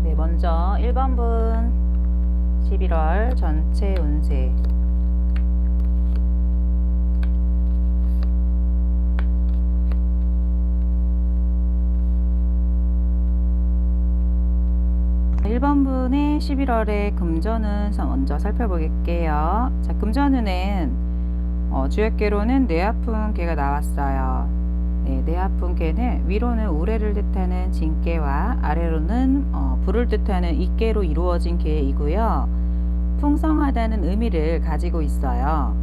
네, 먼저 1번분 11월 전체 운세. 일 번분의 11월의 금전운 먼저 살펴볼게요. 자, 금전운은 주역계로는 뇌아픈 개가 나왔어요. 네, 뇌아픈 개는 위로는 우레를 뜻하는 진개와 아래로는 불을 뜻하는 이개로 이루어진 개이고요. 풍성하다는 의미를 가지고 있어요.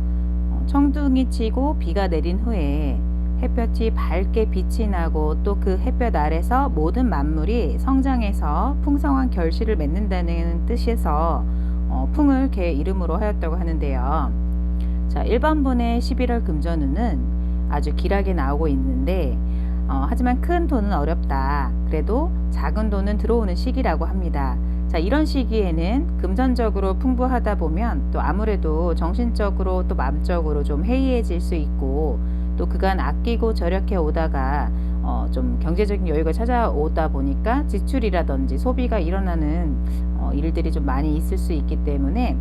청둥이 치고 비가 내린 후에 햇볕이 밝게 빛이 나고 또 그 햇볕 아래서 모든 만물이 성장해서 풍성한 결실을 맺는다는 뜻에서 풍을 개 이름으로 하였다고 하는데요. 자, 1번분의 11월 금전운은 아주 길하게 나오고 있는데 하지만 큰 돈은 어렵다. 그래도 작은 돈은 들어오는 시기라고 합니다. 자, 이런 시기에는 금전적으로 풍부하다 보면 또 아무래도 정신적으로 또 마음적으로 좀 해이해질 수 있고 또 그간 아끼고 절약해 오다가 좀 경제적인 여유가 찾아오다 보니까 지출이라든지 소비가 일어나는 일들이 좀 많이 있을 수 있기 때문에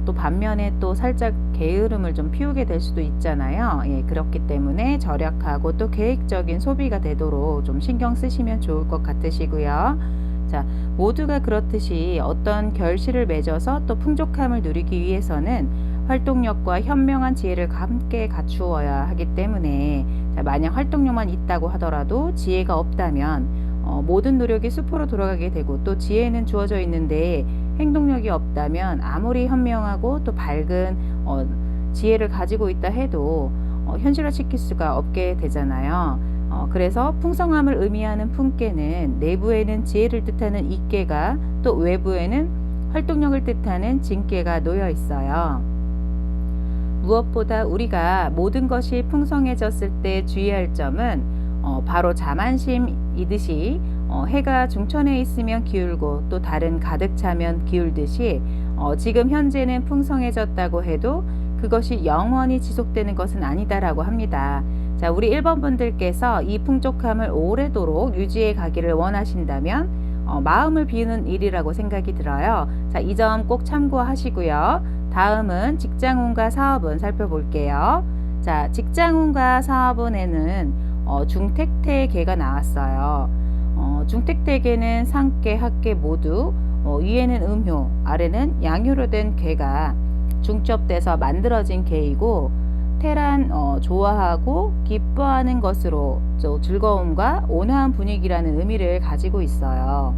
또 반면에 또 살짝 게으름을 좀 피우게 될 수도 있잖아요. 예, 그렇기 때문에 절약하고 또 계획적인 소비가 되도록 좀 신경 쓰시면 좋을 것 같으시고요. 자, 모두가 그렇듯이 어떤 결실을 맺어서 또 풍족함을 누리기 위해서는 활동력과 현명한 지혜를 함께 갖추어야 하기 때문에 자, 만약 활동력만 있다고 하더라도 지혜가 없다면 모든 노력이 수포로 돌아가게 되고 또 지혜는 주어져 있는데 행동력이 없다면 아무리 현명하고 또 밝은 지혜를 가지고 있다 해도 현실화시킬 수가 없게 되잖아요. 그래서 풍성함을 의미하는 풍께는 내부에는 지혜를 뜻하는 이께가 또 외부에는 활동력을 뜻하는 진께가 놓여 있어요. 무엇보다 우리가 모든 것이 풍성해졌을 때 주의할 점은 바로 자만심이듯이 해가 중천에 있으면 기울고 또 달은 가득 차면 기울듯이 지금 현재는 풍성해졌다고 해도 그것이 영원히 지속되는 것은 아니다라고 합니다. 자, 우리 1번 분들께서 이 풍족함을 오래도록 유지해 가기를 원하신다면 마음을 비우는 일이라고 생각이 들어요. 자, 이 점 꼭 참고하시고요. 다음은 직장운과 사업운 살펴볼게요. 자, 직장운과 사업운에는 중택태 개가 나왔어요. 중택태 개는 상계, 학계 모두 위에는 음효, 아래는 양효로 된 개가 중첩돼서 만들어진 개이고 태란 좋아하고 기뻐하는 것으로 즐거움과 온화한 분위기라는 의미를 가지고 있어요.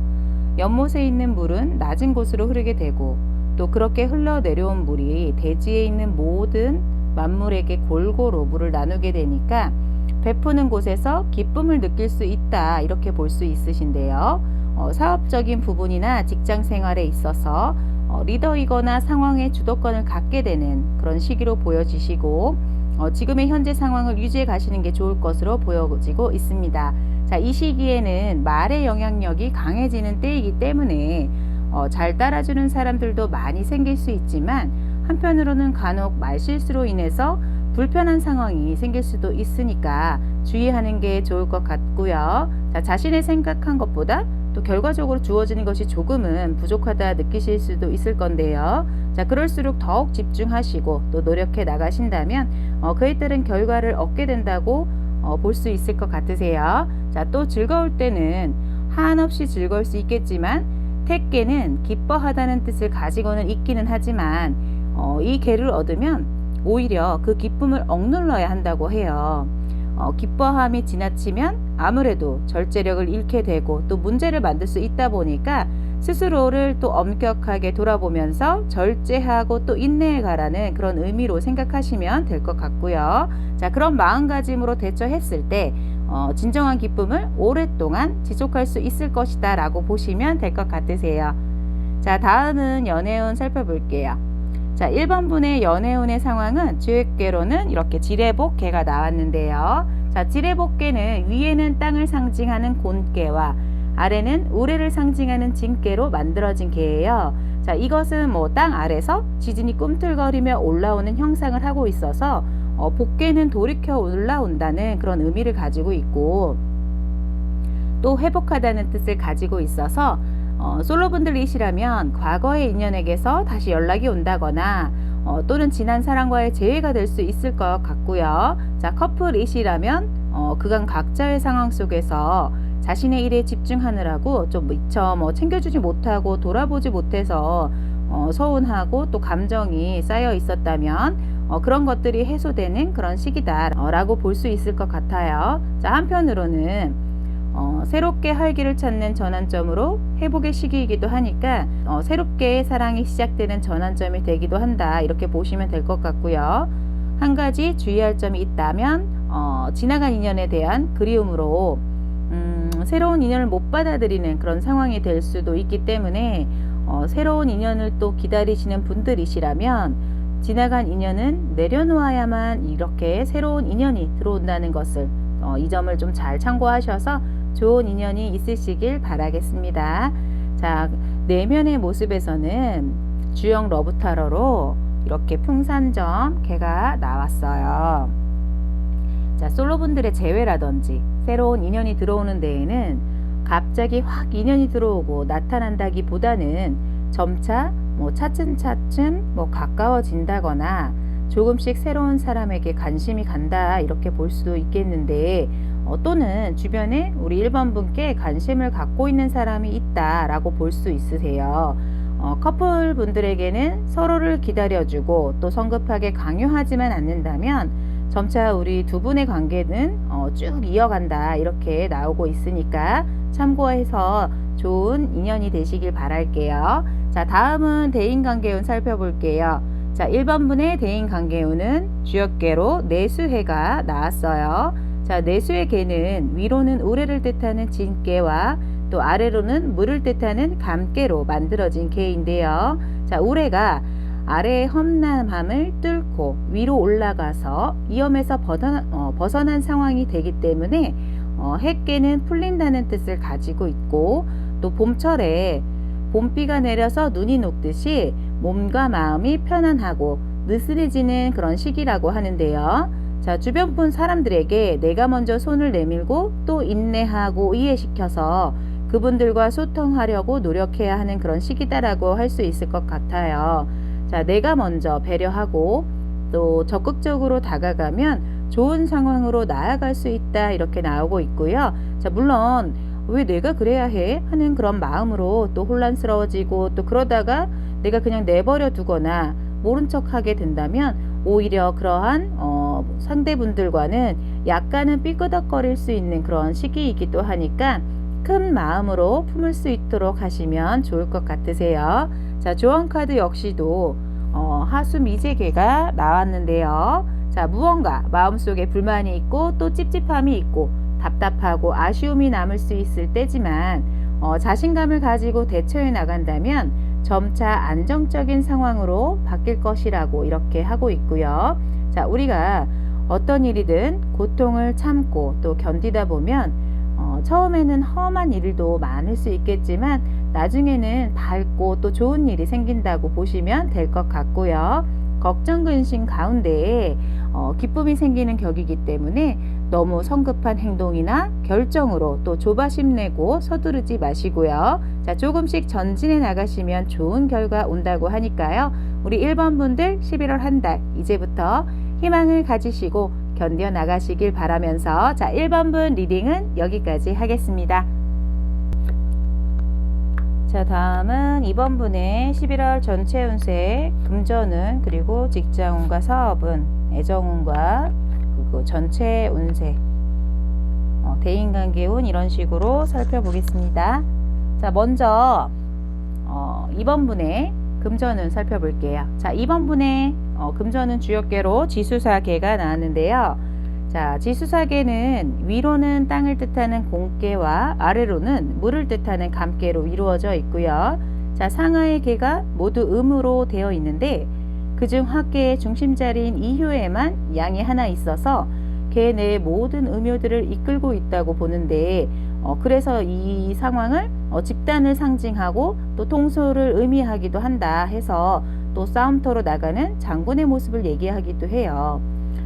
연못에 있는 물은 낮은 곳으로 흐르게 되고 또 그렇게 흘러내려온 물이 대지에 있는 모든 만물에게 골고루 물을 나누게 되니까 베푸는 곳에서 기쁨을 느낄 수 있다 이렇게 볼 수 있으신데요. 사업적인 부분이나 직장 생활에 있어서 리더이거나 상황의 주도권을 갖게 되는 그런 시기로 보여지시고 지금의 현재 상황을 유지해 가시는 게 좋을 것으로 보여지고 있습니다. 자, 이 시기에는 말의 영향력이 강해지는 때이기 때문에 잘 따라주는 사람들도 많이 생길 수 있지만 한편으로는 간혹 말실수로 인해서 불편한 상황이 생길 수도 있으니까 주의하는 게 좋을 것 같고요. 자, 자신의 생각한 것보다 또 결과적으로 주어지는 것이 조금은 부족하다 느끼실 수도 있을 건데요. 자, 그럴수록 더욱 집중하시고 또 노력해 나가신다면 그에 따른 결과를 얻게 된다고 볼 수 있을 것 같으세요. 자, 또 즐거울 때는 한없이 즐거울 수 있겠지만 택개는 기뻐하다는 뜻을 가지고는 있기는 하지만 이 개를 얻으면 오히려 그 기쁨을 억눌러야 한다고 해요. 기뻐함이 지나치면 아무래도 절제력을 잃게 되고 또 문제를 만들 수 있다 보니까 스스로를 또 엄격하게 돌아보면서 절제하고 또 인내해 가라는 그런 의미로 생각하시면 될 것 같고요. 자, 그런 마음가짐으로 대처했을 때 진정한 기쁨을 오랫동안 지속할 수 있을 것이다 라고 보시면 될 것 같으세요. 자, 다음은 연애운 살펴볼게요. 자, 1번 분의 연애운의 상황은 주역계로는 이렇게 지뢰복개가 나왔는데요. 자, 지뢰복개는 위에는 땅을 상징하는 곤개와 아래는 우레를 상징하는 진개로 만들어진 개예요. 자, 이것은 땅 아래서 지진이 꿈틀거리며 올라오는 형상을 하고 있어서 복개는 돌이켜 올라온다는 그런 의미를 가지고 있고, 또 회복하다는 뜻을 가지고 있어서 솔로분들이시라면 과거의 인연에게서 다시 연락이 온다거나 또는 지난 사랑과의 재회가 될 수 있을 것 같고요. 자, 커플이시라면 그간 각자의 상황 속에서 자신의 일에 집중하느라고 좀 미처 챙겨주지 못하고 돌아보지 못해서 서운하고 또 감정이 쌓여 있었다면 그런 것들이 해소되는 그런 시기다라고 볼 수 있을 것 같아요. 자, 한편으로는 새롭게 활기를 찾는 전환점으로 회복의 시기이기도 하니까 새롭게 사랑이 시작되는 전환점이 되기도 한다, 이렇게 보시면 될 것 같고요. 한 가지 주의할 점이 있다면 지나간 인연에 대한 그리움으로 새로운 인연을 못 받아들이는 그런 상황이 될 수도 있기 때문에 새로운 인연을 또 기다리시는 분들이시라면 지나간 인연은 내려놓아야만 이렇게 새로운 인연이 들어온다는 것을 이 점을 좀 잘 참고하셔서 좋은 인연이 있으시길 바라겠습니다. 자, 내면의 모습에서는 주역 러브타로로 이렇게 풍산점 개가 나왔어요. 자, 솔로분들의 재회라든지 새로운 인연이 들어오는 데에는 갑자기 확 인연이 들어오고 나타난다기보다는 점차 차츰차츰 가까워진다거나 조금씩 새로운 사람에게 관심이 간다, 이렇게 볼 수도 있겠는데 또는 주변에 우리 1번 분께 관심을 갖고 있는 사람이 있다라고 볼 수 있으세요. 커플 분들에게는 서로를 기다려주고 또 성급하게 강요하지만 않는다면 점차 우리 두 분의 관계는 쭉 이어간다, 이렇게 나오고 있으니까 참고해서 좋은 인연이 되시길 바랄게요. 자, 다음은 대인관계운 살펴볼게요. 자, 1번 분의 대인관계운은 주역계로 내수해가 나왔어요. 자, 내수의 개는 위로는 우레를 뜻하는 진개와 또 아래로는 물을 뜻하는 감개로 만들어진 개인데요. 자, 우레가 아래의 험난함을 뚫고 위로 올라가서 위험에서 벗어난 상황이 되기 때문에 핵개는 풀린다는 뜻을 가지고 있고, 또 봄철에 봄비가 내려서 눈이 녹듯이 몸과 마음이 편안하고 느슨해지는 그런 시기라고 하는데요. 자, 주변 분 사람들에게 내가 먼저 손을 내밀고 또 인내하고 이해시켜서 그분들과 소통하려고 노력해야 하는 그런 시기다라고 할 수 있을 것 같아요. 자, 내가 먼저 배려하고 또 적극적으로 다가가면 좋은 상황으로 나아갈 수 있다, 이렇게 나오고 있고요. 자, 물론 왜 내가 그래야 해 하는 그런 마음으로 또 혼란스러워지고 또 그러다가 내가 그냥 내버려 두거나 모른 척 하게 된다면 오히려 그러한 상대분들과는 약간은 삐끄덕거릴 수 있는 그런 시기이기도 하니까 큰 마음으로 품을 수 있도록 하시면 좋을 것 같으세요. 자, 조언카드 역시도 하수미제개가 나왔는데요. 자, 무언가 마음속에 불만이 있고 또 찝찝함이 있고 답답하고 아쉬움이 남을 수 있을 때지만 자신감을 가지고 대처해 나간다면 점차 안정적인 상황으로 바뀔 것이라고 이렇게 하고 있고요. 자, 우리가 어떤 일이든 고통을 참고 또 견디다 보면 처음에는 험한 일도 많을 수 있겠지만 나중에는 밝고 또 좋은 일이 생긴다고 보시면 될 것 같고요. 걱정 근심 가운데에 기쁨이 생기는 격이기 때문에 너무 성급한 행동이나 결정으로 또 조바심 내고 서두르지 마시고요. 자, 조금씩 전진해 나가시면 좋은 결과 온다고 하니까요. 우리 1번 분들 11월 한 달 이제부터 희망을 가지시고 견뎌 나가시길 바라면서, 자, 1번 분 리딩은 여기까지 하겠습니다. 자, 다음은 2번 분의 11월 전체 운세, 금전운, 그리고 직장운과 사업운, 애정운과 그리고 전체 운세, 대인관계운, 이런 식으로 살펴보겠습니다. 자, 먼저 2번 분의 금전운 살펴볼게요. 자, 2번 분의 금전운 주역계로 지수사계가 나왔는데요. 자, 지수사계는 위로는 땅을 뜻하는 공개와 아래로는 물을 뜻하는 감개로 이루어져 있고요. 자, 상하의 개가 모두 음으로 되어 있는데 그중 화개의 중심자리인 이효에만 양이 하나 있어서 개 내의 모든 음요들을 이끌고 있다고 보는데 그래서 이 상황을 집단을 상징하고 또 통솔을 의미하기도 한다 해서 또 싸움터로 나가는 장군의 모습을 얘기하기도 해요.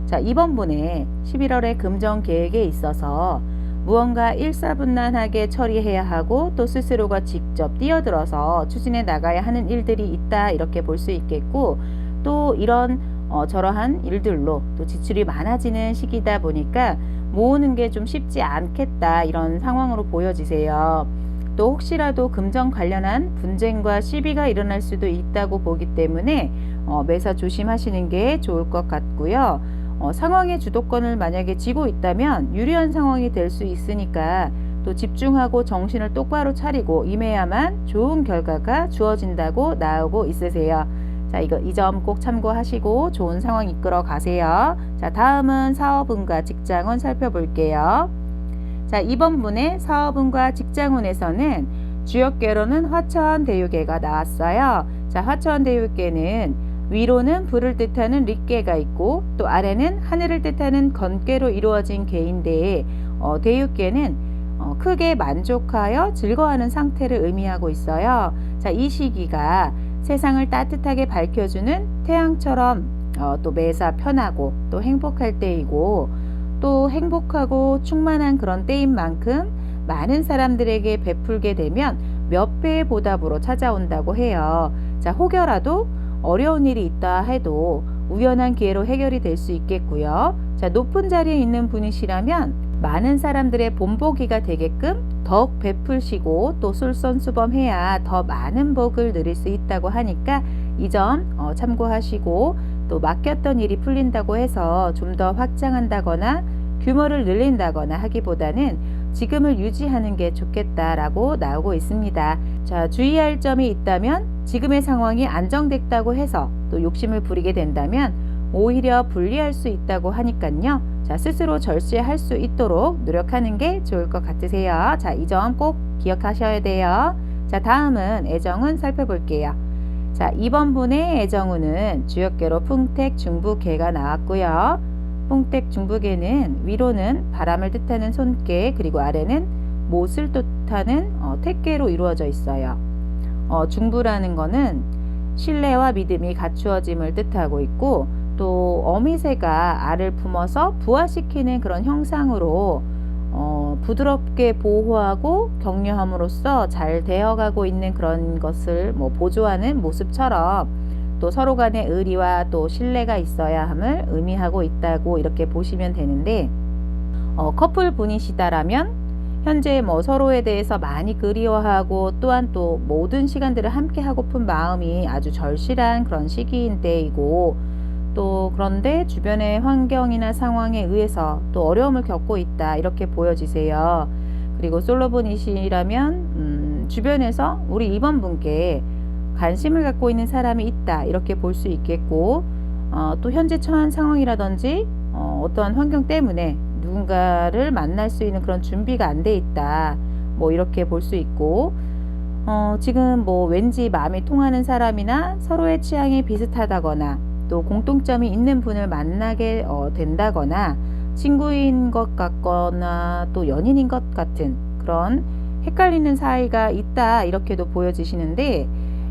자, 이번 분의 11월의 금정 계획에 있어서 무언가 일사분란하게 처리해야 하고 또 스스로가 직접 뛰어들어서 추진해 나가야 하는 일들이 있다 이렇게 볼 수 있겠고 또 이런 저러한 일들로 또 지출이 많아지는 시기다 보니까 모으는 게 좀 쉽지 않겠다 이런 상황으로 보여지세요. 또 혹시라도 금전 관련한 분쟁과 시비가 일어날 수도 있다고 보기 때문에 매사 조심하시는 게 좋을 것 같고요. 상황의 주도권을 만약에 쥐고 있다면 유리한 상황이 될 수 있으니까 또 집중하고 정신을 똑바로 차리고 임해야만 좋은 결과가 주어진다고 나오고 있으세요. 자, 이 점 꼭 참고하시고 좋은 상황 이끌어 가세요. 자, 다음은 사업운과 직장운 살펴볼게요. 자, 이번 분의 사업운과 직장운에서는 주역계로는 화천 대유계가 나왔어요. 자, 화천 대유계는 위로는 불을 뜻하는 릿계가 있고 또 아래는 하늘을 뜻하는 건계로 이루어진 계인데 대유계는 크게 만족하여 즐거워하는 상태를 의미하고 있어요. 자, 이 시기가 세상을 따뜻하게 밝혀주는 태양처럼 또 매사 편하고 또 행복할 때이고 또 행복하고 충만한 그런 때인 만큼 많은 사람들에게 베풀게 되면 몇 배의 보답으로 찾아온다고 해요. 자, 혹여라도 어려운 일이 있다 해도 우연한 기회로 해결이 될 수 있겠고요. 자, 높은 자리에 있는 분이시라면 많은 사람들의 본보기가 되게끔 더욱 베풀시고 또 솔선수범해야 더 많은 복을 누릴 수 있다고 하니까 이 점 참고하시고 또 맡겼던 일이 풀린다고 해서 좀 더 확장한다거나 규모를 늘린다거나 하기보다는 지금을 유지하는 게 좋겠다라고 나오고 있습니다. 자, 주의할 점이 있다면 지금의 상황이 안정됐다고 해서 또 욕심을 부리게 된다면 오히려 불리할 수 있다고 하니까요. 자, 스스로 절제할 수 있도록 노력하는 게 좋을 것 같으세요. 자, 이 점 꼭 기억하셔야 돼요. 자, 다음은 애정운 살펴볼게요. 자, 이번 분의 애정운은 주역계로 풍택 중부계가 나왔고요. 풍택 중부계는 위로는 바람을 뜻하는 손계 그리고 아래는 못을 뜻하는 택계로 이루어져 있어요. 중부라는 거는 신뢰와 믿음이 갖추어짐을 뜻하고 있고 또 어미새가 알을 품어서 부화시키는 그런 형상으로 부드럽게 보호하고 격려함으로써 잘 되어가고 있는 그런 것을 보조하는 모습처럼 또 서로 간의 의리와 또 신뢰가 있어야 함을 의미하고 있다고 이렇게 보시면 되는데 커플 분이시다라면 현재 서로에 대해서 많이 그리워하고 또한 또 모든 시간들을 함께 하고픈 마음이 아주 절실한 그런 시기인 때이고 또 그런데 주변의 환경이나 상황에 의해서 또 어려움을 겪고 있다 이렇게 보여지세요. 그리고 솔로분이시라면 주변에서 우리 이번 분께 관심을 갖고 있는 사람이 있다 이렇게 볼 수 있겠고 또 현재 처한 상황이라든지 어떠한 환경 때문에 누군가를 만날 수 있는 그런 준비가 안 돼 있다 이렇게 볼 수 있고 지금 왠지 마음이 통하는 사람이나 서로의 취향이 비슷하다거나 또 공통점이 있는 분을 만나게 된다거나 친구인 것 같거나 또 연인인 것 같은 그런 헷갈리는 사이가 있다 이렇게도 보여지시는데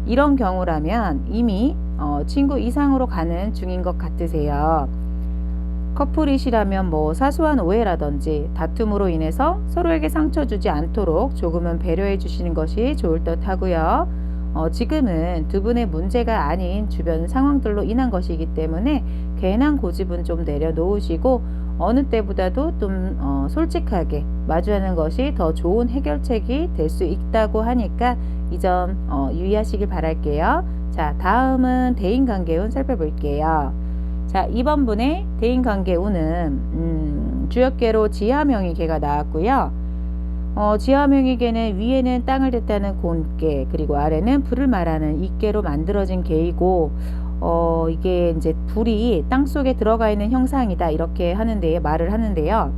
이런 경우라면 이미 친구 이상으로 가는 중인 것 같으세요. 커플이시라면 사소한 오해라든지 다툼으로 인해서 서로에게 상처 주지 않도록 조금은 배려해 주시는 것이 좋을 듯 하고요. 지금은 두 분의 문제가 아닌 주변 상황들로 인한 것이기 때문에 괜한 고집은 좀 내려놓으시고 어느 때보다도 좀 솔직하게 마주하는 것이 더 좋은 해결책이 될 수 있다고 하니까 이 점 유의하시길 바랄게요. 자, 다음은 대인관계운 살펴볼게요. 자, 이번 분의 대인관계운은 주역계로 지하명의계가 나왔고요. 지하명의계는 위에는 땅을 뜻하는 곤계 그리고 아래는 불을 말하는 이계로 만들어진 계이고 이게 이제 불이 땅 속에 들어가 있는 형상이다 이렇게 하는데 말을 하는데요.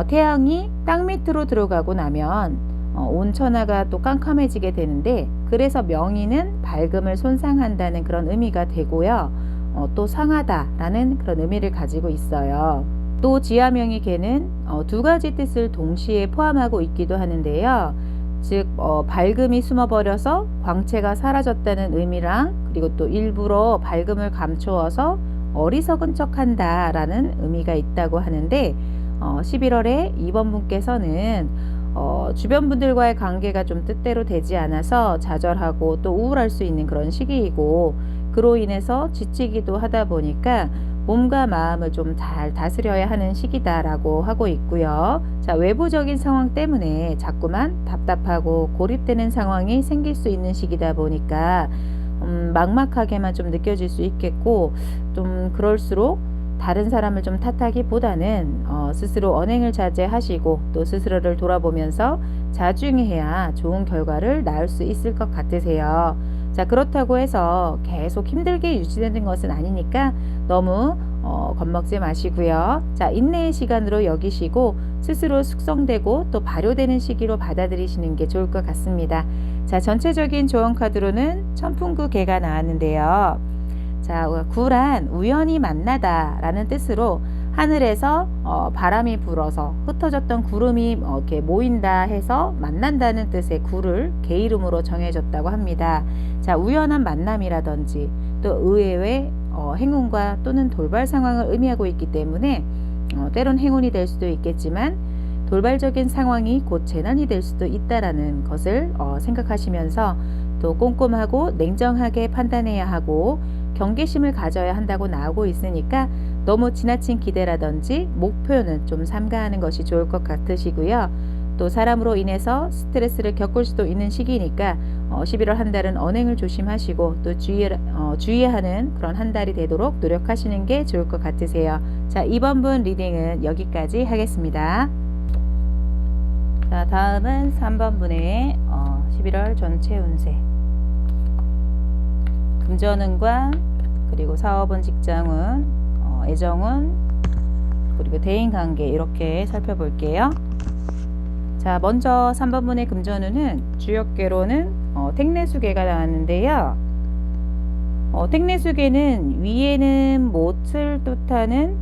태양이 땅 밑으로 들어가고 나면 온천하가 또 깜깜해지게 되는데, 그래서 명의는 밝음을 손상한다는 그런 의미가 되고요. 또 상하다라는 그런 의미를 가지고 있어요. 또 지하명의 개는 두 가지 뜻을 동시에 포함하고 있기도 하는데요. 즉 밝음이 숨어버려서 광채가 사라졌다는 의미랑, 그리고 또 일부러 밝음을 감추어서 어리석은 척한다 라는 의미가 있다고 하는데, 11월에 2번 분께서는 주변 분들과의 관계가 좀 뜻대로 되지 않아서 좌절하고 또 우울할 수 있는 그런 시기이고, 그로 인해서 지치기도 하다 보니까 몸과 마음을 좀 잘 다스려야 하는 시기다라고 하고 있고요. 자, 외부적인 상황 때문에 자꾸만 답답하고 고립되는 상황이 생길 수 있는 시기다 보니까 막막하게만 좀 느껴질 수 있겠고, 좀 그럴수록 다른 사람을 좀 탓하기보다는 스스로 언행을 자제하시고 또 스스로를 돌아보면서 자중해야 좋은 결과를 낳을 수 있을 것 같으세요. 자, 그렇다고 해서 계속 힘들게 유지되는 것은 아니니까 너무 겁먹지 마시고요. 자, 인내의 시간으로 여기시고 스스로 숙성되고 또 발효되는 시기로 받아들이시는 게 좋을 것 같습니다. 자, 전체적인 조언 카드로는 천풍구 개가 나왔는데요. 자, 구란 우연히 만나다 라는 뜻으로 하늘에서 바람이 불어서 흩어졌던 구름이 이렇게 모인다 해서 만난다는 뜻의 구를 개 이름으로 정해졌다고 합니다. 자, 우연한 만남이라든지 또 의외의 행운과 또는 돌발 상황을 의미하고 있기 때문에 때론 행운이 될 수도 있겠지만 돌발적인 상황이 곧 재난이 될 수도 있다라는 것을 생각하시면서 또 꼼꼼하고 냉정하게 판단해야 하고 경계심을 가져야 한다고 나오고 있으니까 너무 지나친 기대라든지 목표는 좀 삼가하는 것이 좋을 것 같으시고요. 또 사람으로 인해서 스트레스를 겪을 수도 있는 시기니까 11월 한 달은 언행을 조심하시고 또 주의하는 그런 한 달이 되도록 노력하시는 게 좋을 것 같으세요. 자, 이번 분 리딩은 여기까지 하겠습니다. 자, 다음은 3번 분의 11월 전체 운세. 금전운과 그리고 사업운, 직장운, 애정운, 그리고 대인관계 이렇게 살펴볼게요. 자, 먼저 3번 분의 금전운은 주역계로는 택내수계가 나왔는데요. 택내수계는 위에는 못을 뜻하는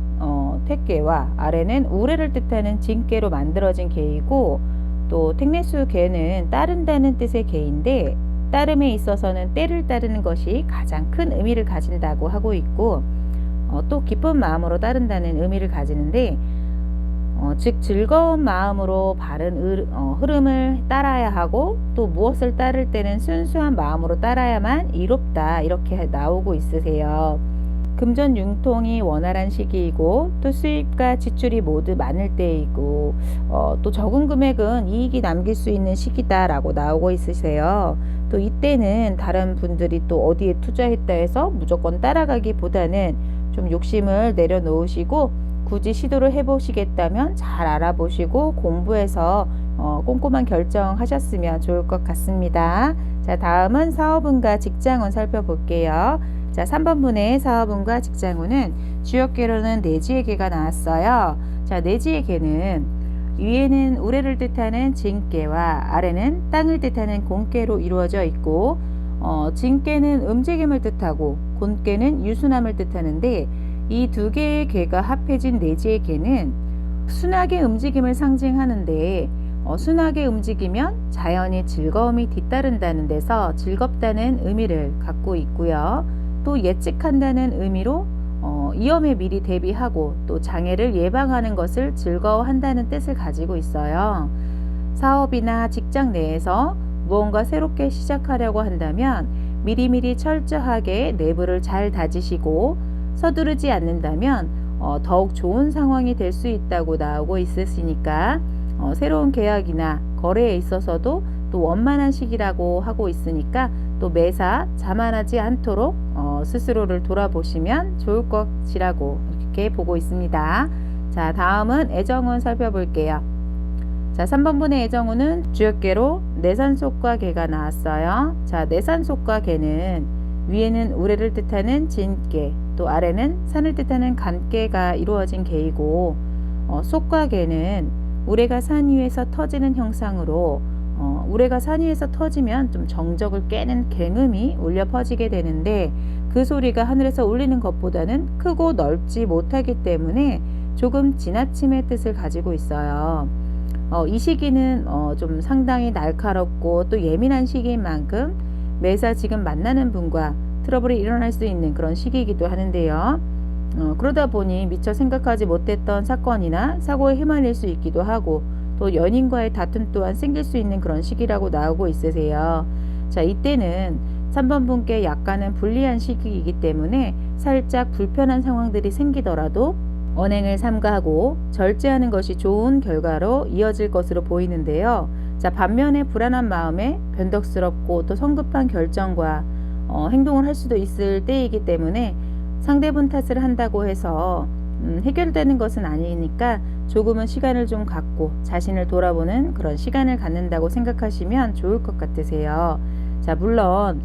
택계와 아래는 우레를 뜻하는 진계로 만들어진 계이고, 또 택내수계는 따른다는 뜻의 계인데 따름에 있어서는 때를 따르는 것이 가장 큰 의미를 가진다고 하고 있고, 또 기쁜 마음으로 따른다는 의미를 가지는데, 즉 즐거운 마음으로 바른 흐름을 따라야 하고 또 무엇을 따를 때는 순수한 마음으로 따라야만 이롭다 이렇게 나오고 있으세요. 금전 융통이 원활한 시기이고 또 수입과 지출이 모두 많을 때이고 또 적은 금액은 이익이 남길 수 있는 시기다라고 나오고 있으세요. 또 이때는 다른 분들이 또 어디에 투자했다 해서 무조건 따라가기보다는 좀 욕심을 내려놓으시고 굳이 시도를 해보시겠다면 잘 알아보시고 공부해서 꼼꼼한 결정하셨으면 좋을 것 같습니다. 자, 다음은 사업운과 직장운 살펴볼게요. 자, 3번 분의 사업운과 직장운은 주역계로는 내지의 계가 나왔어요. 자, 내지의 계는 위에는 우레를 뜻하는 진계와 아래는 땅을 뜻하는 곤계로 이루어져 있고, 진계는 움직임을 뜻하고 곤계는 유순함을 뜻하는데, 이 두 개의 계가 합해진 내지의 계는 순하게 움직임을 상징하는데, 순하게 움직이면 자연히 즐거움이 뒤따른다는 데서 즐겁다는 의미를 갖고 있고요. 또 예측한다는 의미로 위험에 미리 대비하고 또 장애를 예방하는 것을 즐거워한다는 뜻을 가지고 있어요. 사업이나 직장 내에서 무언가 새롭게 시작하려고 한다면 미리미리 철저하게 내부를 잘 다지시고 서두르지 않는다면 더욱 좋은 상황이 될 수 있다고 나오고 있으시니까 새로운 계약이나 거래에 있어서도 또 원만한 시기라고 하고 있으니까 또 매사 자만하지 않도록 스스로를 돌아보시면 좋을 것이라고 이렇게 보고 있습니다. 자, 다음은 애정운 살펴볼게요. 자, 3번 분의 애정운은 주역계로 내산속과 계가 나왔어요. 자, 내산속과 계는 위에는 우레를 뜻하는 진께, 또 아래는 산을 뜻하는 간께가 이루어진 개이고, 속과 개는 우레가 산 위에서 터지는 형상으로 우레가 산 위에서 터지면 좀 정적을 깨는 갱음이 울려 퍼지게 되는데, 그 소리가 하늘에서 울리는 것보다는 크고 넓지 못하기 때문에 조금 지나침의 뜻을 가지고 있어요. 이 시기는 좀 상당히 날카롭고 또 예민한 시기인 만큼 매사 지금 만나는 분과 트러블이 일어날 수 있는 그런 시기이기도 하는데요. 그러다 보니 미처 생각하지 못했던 사건이나 사고에 휘말릴 수 있기도 하고, 또 연인과의 다툼 또한 생길 수 있는 그런 시기라고 나오고 있으세요. 자, 이때는 3번 분께 약간은 불리한 시기이기 때문에 살짝 불편한 상황들이 생기더라도 언행을 삼가하고 절제하는 것이 좋은 결과로 이어질 것으로 보이는데요. 자, 반면에 불안한 마음에 변덕스럽고 또 성급한 결정과 행동을 할 수도 있을 때이기 때문에 상대분 탓을 한다고 해서 해결되는 것은 아니니까 조금은 시간을 좀 갖고 자신을 돌아보는 그런 시간을 갖는다고 생각하시면 좋을 것 같으세요. 자, 물론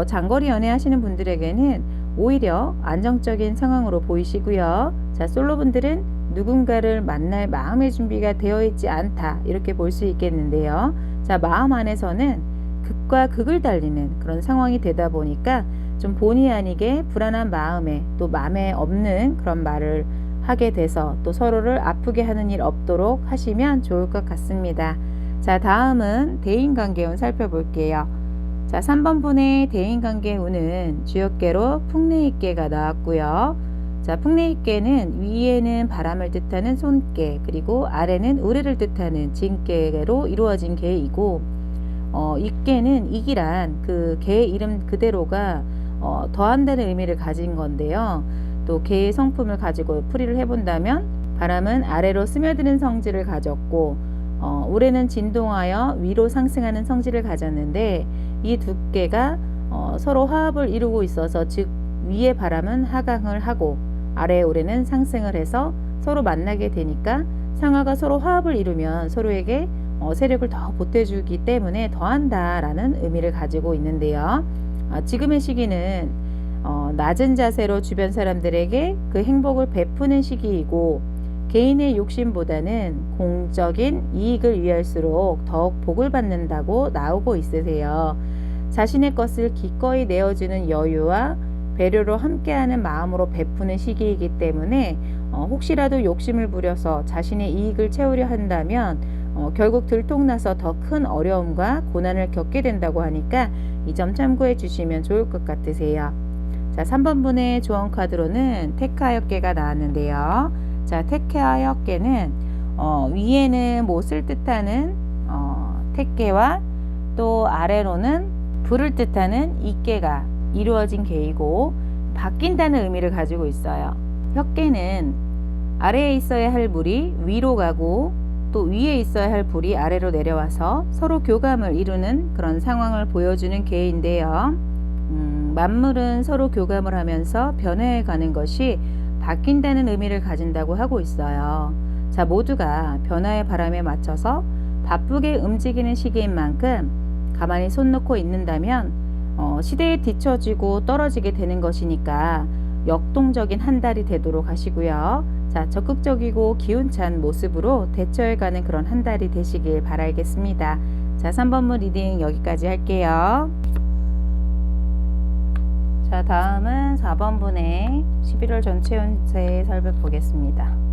장거리 연애하시는 분들에게는 오히려 안정적인 상황으로 보이시고요. 자, 솔로분들은 누군가를 만날 마음의 준비가 되어 있지 않다, 이렇게 볼 수 있겠는데요. 자, 마음 안에서는 극과 극을 달리는 그런 상황이 되다 보니까 좀 본의 아니게 불안한 마음에 또 마음에 없는 그런 말을 하게 돼서 또 서로를 아프게 하는 일 없도록 하시면 좋을 것 같습니다. 자, 다음은 대인관계운 살펴볼게요. 자, 3번 분의 대인관계 운은 주역계로 풍내익계가 나왔고요. 자, 풍내익계는 위에는 바람을 뜻하는 손계, 그리고 아래는 우레를 뜻하는 진계로 이루어진 계이고, 익계는 익이란 그 개 이름 그대로가 더한다는 의미를 가진 건데요. 또 개의 성품을 가지고 풀이를 해본다면 바람은 아래로 스며드는 성질을 가졌고, 우레는 진동하여 위로 상승하는 성질을 가졌는데, 이 두 개가 서로 화합을 이루고 있어서, 즉 위의 바람은 하강을 하고 아래의 우레는 상승을 해서 서로 만나게 되니까 상하가 서로 화합을 이루면 서로에게 세력을 더 보태주기 때문에 더한다라는 의미를 가지고 있는데요. 지금의 시기는 낮은 자세로 주변 사람들에게 그 행복을 베푸는 시기이고, 개인의 욕심보다는 공적인 이익을 위할수록 더욱 복을 받는다고 나오고 있으세요. 자신의 것을 기꺼이 내어주는 여유와 배려로 함께하는 마음으로 베푸는 시기이기 때문에 혹시라도 욕심을 부려서 자신의 이익을 채우려 한다면 결국 들통나서 더 큰 어려움과 고난을 겪게 된다고 하니까 이 점 참고해 주시면 좋을 것 같으세요. 자, 3번 분의 조언 카드로는 테크하역계가 나왔는데요. 자, 테크하역계는 위에는 못을 뜻하는 택계와 또 아래로는 불을 뜻하는 이계가 이루어진 계이고, 바뀐다는 의미를 가지고 있어요. 혁계는 아래에 있어야 할 물이 위로 가고 또 위에 있어야 할 불이 아래로 내려와서 서로 교감을 이루는 그런 상황을 보여주는 계인데요. 만물은 서로 교감을 하면서 변해해 가는 것이 바뀐다는 의미를 가진다고 하고 있어요. 자, 모두가 변화의 바람에 맞춰서 바쁘게 움직이는 시기인 만큼 가만히 손 놓고 있는다면 시대에 뒤처지고 떨어지게 되는 것이니까 역동적인 한 달이 되도록 하시고요. 자, 적극적이고 기운찬 모습으로 대처해가는 그런 한 달이 되시길 바라겠습니다. 자, 3번문 리딩 여기까지 할게요. 자, 다음은 4번분의 11월 전체 운세 살펴보겠습니다.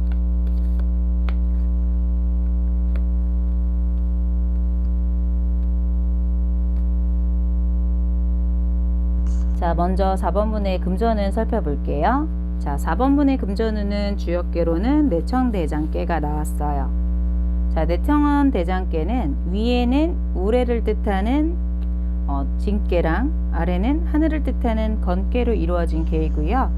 자, 먼저 4번분의 금전운 살펴볼게요. 자, 4번분의 금전운은 주역계로는 내청대장계가 나왔어요. 자, 내청원 대장계는 위에는 우레를 뜻하는 진계랑 아래는 하늘을 뜻하는 건계로 이루어진 계이고요.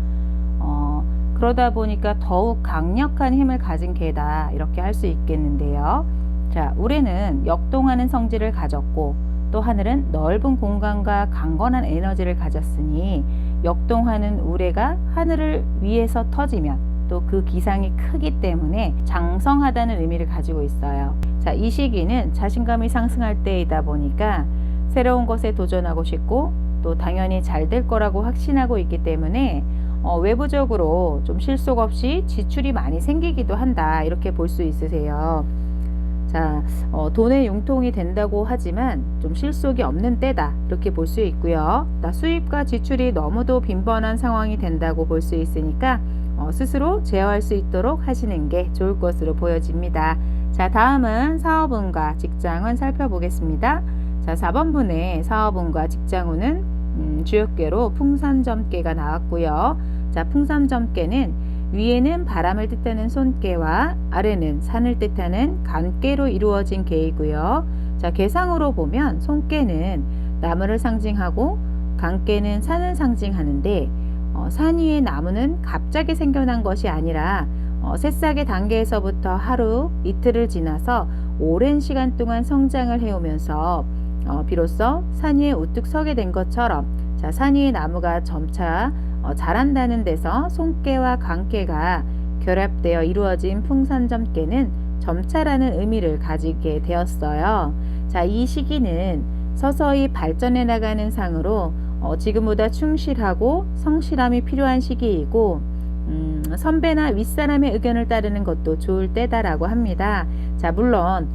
그러다 보니까 더욱 강력한 힘을 가진 계다, 이렇게 할 수 있겠는데요. 자, 우레는 역동하는 성질을 가졌고 또 하늘은 넓은 공간과 강건한 에너지를 가졌으니 역동하는 우레가 하늘을 위에서 터지면 또 그 기상이 크기 때문에 장성하다는 의미를 가지고 있어요. 자, 이 시기는 자신감이 상승할 때이다 보니까 새로운 것에 도전하고 싶고 또 당연히 잘 될 거라고 확신하고 있기 때문에 외부적으로 좀 실속 없이 지출이 많이 생기기도 한다, 이렇게 볼 수 있으세요. 자, 돈의 융통이 된다고 하지만 좀 실속이 없는 때다, 이렇게 볼 수 있고요. 수입과 지출이 너무도 빈번한 상황이 된다고 볼 수 있으니까 스스로 제어할 수 있도록 하시는 게 좋을 것으로 보여집니다. 자, 다음은 사업운과 직장운 살펴보겠습니다. 자, 4번분의 사업운과 직장운은 주역계로 풍산점괘가 나왔고요. 자, 풍산점괘는 위에는 바람을 뜻하는 손깨와 아래는 산을 뜻하는 간깨로 이루어진 개이고요. 자, 개상으로 보면 손깨는 나무를 상징하고 간깨는 산을 상징하는데 산 위의 나무는 갑자기 생겨난 것이 아니라 새싹의 단계에서부터 하루 이틀을 지나서 오랜 시간 동안 성장을 해오면서 비로소 산 위에 우뚝 서게 된 것처럼, 자, 산 위의 나무가 점차 자란다는 데서 손깨와 간깨가 결합되어 이루어진 풍산점괘는 점차라는 의미를 가지게 되었어요. 자, 이 시기는 서서히 발전해 나가는 상으로 지금보다 충실하고 성실함이 필요한 시기이고, 선배나 윗사람의 의견을 따르는 것도 좋을 때다라고 합니다. 자, 물론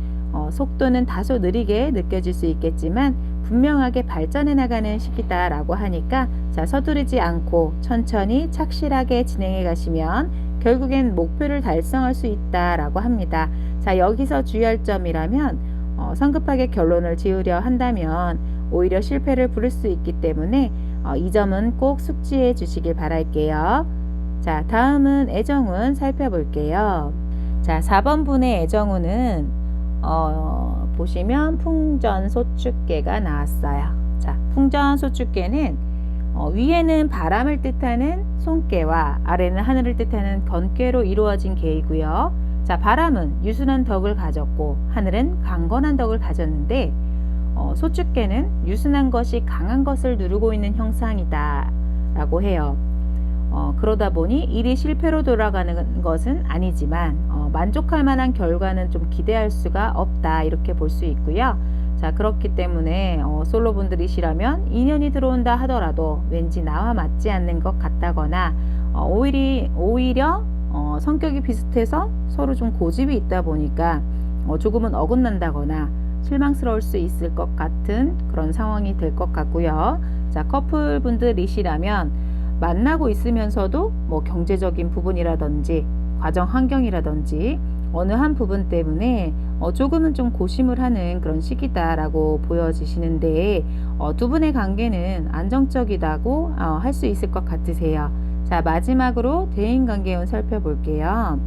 속도는 다소 느리게 느껴질 수 있겠지만 분명하게 발전해 나가는 시기다라고 하니까, 자, 서두르지 않고 천천히 착실하게 진행해 가시면 결국엔 목표를 달성할 수 있다라고 합니다. 자, 여기서 주의할 점이라면 성급하게 결론을 지으려 한다면 오히려 실패를 부를 수 있기 때문에 이 점은 꼭 숙지해 주시길 바랄게요. 자, 다음은 애정운 살펴볼게요. 자, 4번분의 애정운은 보시면 풍전소축계가 나왔어요. 자, 풍전소축계는 위에는 바람을 뜻하는 손깨와 아래는 하늘을 뜻하는 건깨로 이루어진 계이고요. 자, 바람은 유순한 덕을 가졌고 하늘은 강건한 덕을 가졌는데 소축계는 유순한 것이 강한 것을 누르고 있는 형상이다 라고 해요. 그러다 보니 일이 실패로 돌아가는 것은 아니지만 만족할 만한 결과는 좀 기대할 수가 없다, 이렇게 볼 수 있고요. 자, 그렇기 때문에 솔로분들이시라면 인연이 들어온다 하더라도 왠지 나와 맞지 않는 것 같다거나 오히려 성격이 비슷해서 서로 좀 고집이 있다 보니까 조금은 어긋난다거나 실망스러울 수 있을 것 같은 그런 상황이 될 것 같고요. 자, 커플분들이시라면 만나고 있으면서도 경제적인 부분이라든지 가정 환경이라든지 어느 한 부분 때문에 조금은 좀 고심을 하는 그런 시기다라고 보여지시는데 두 분의 관계는 안정적이다고 할 수 있을 것 같으세요. 자, 마지막으로 대인관계운 살펴볼게요.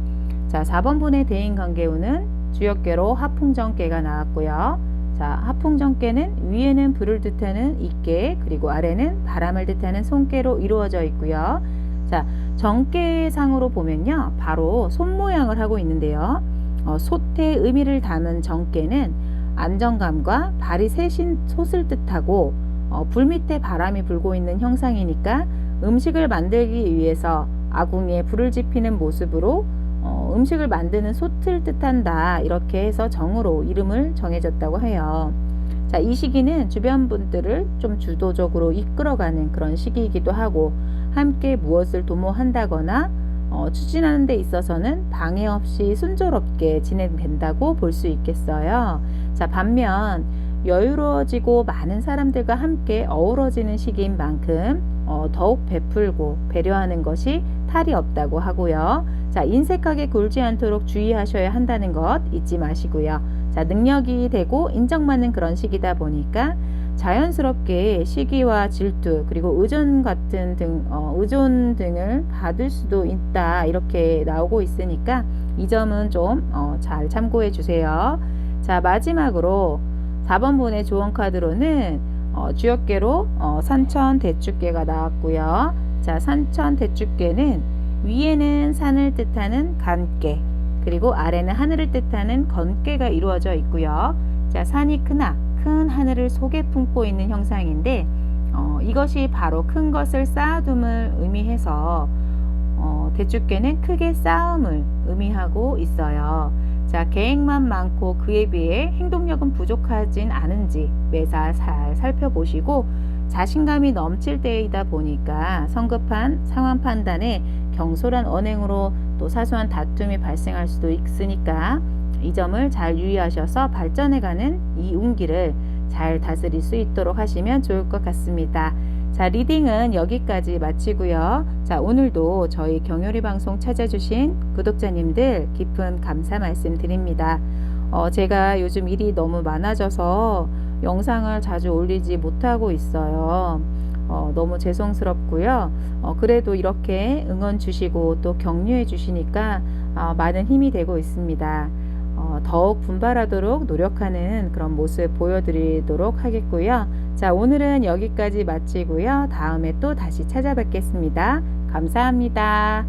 자, 4번분의 대인관계운은 주역계로 하풍정계가 나왔고요. 자, 하풍정계는 위에는 불을 뜻하는 이깨, 그리고 아래는 바람을 뜻하는 손깨로 이루어져 있고요. 자, 정계상으로 보면요, 바로 손 모양을 하고 있는데요. 솥의 의미를 담은 정계는 안정감과 발이 세신 솥을 뜻하고 불 밑에 바람이 불고 있는 형상이니까 음식을 만들기 위해서 아궁이에 불을 지피는 모습으로 음식을 만드는 솥을 뜻한다, 이렇게 해서 정으로 이름을 정해졌다고 해요. 자, 이 시기는 주변 분들을 좀 주도적으로 이끌어가는 그런 시기이기도 하고, 함께 무엇을 도모한다거나 추진하는 데 있어서는 방해 없이 순조롭게 진행된다고 볼 수 있겠어요. 자, 반면 여유로워지고 많은 사람들과 함께 어우러지는 시기인 만큼 더욱 베풀고 배려하는 것이 탈이 없다고 하고요. 자, 인색하게 굴지 않도록 주의하셔야 한다는 것 잊지 마시고요. 자, 능력이 되고 인정받는 그런 시기다 보니까 자연스럽게 시기와 질투 그리고 의존 등을 받을 수도 있다, 이렇게 나오고 있으니까 이 점은 좀 잘 참고해 주세요. 자, 마지막으로 4번분의 조언카드로는 주역계로 산천대축계가 나왔고요. 자, 산천대축계는 위에는 산을 뜻하는 간깨, 그리고 아래는 하늘을 뜻하는 건깨가 이루어져 있고요. 자, 산이 크나 큰 하늘을 속에 품고 있는 형상인데 이것이 바로 큰 것을 쌓아둠을 의미해서 대축계는 크게 쌓음을 의미하고 있어요. 자, 계획만 많고 그에 비해 행동력은 부족하진 않은지 매사 잘 살펴보시고, 자신감이 넘칠 때이다 보니까 성급한 상황 판단에 경솔한 언행으로 또 사소한 다툼이 발생할 수도 있으니까 이 점을 잘 유의하셔서 발전해가는 이 운기를 잘 다스릴 수 있도록 하시면 좋을 것 같습니다. 자, 리딩은 여기까지 마치고요. 자, 오늘도 저희 경요리 방송 찾아주신 구독자님들 깊은 감사 말씀드립니다. 제가 요즘 일이 너무 많아져서 영상을 자주 올리지 못하고 있어요. 너무 죄송스럽고요. 그래도 이렇게 응원 주시고 또 격려해 주시니까 많은 힘이 되고 있습니다. 더욱 분발하도록 노력하는 그런 모습 보여드리도록 하겠고요. 자, 오늘은 여기까지 마치고요. 다음에 또 다시 찾아뵙겠습니다. 감사합니다.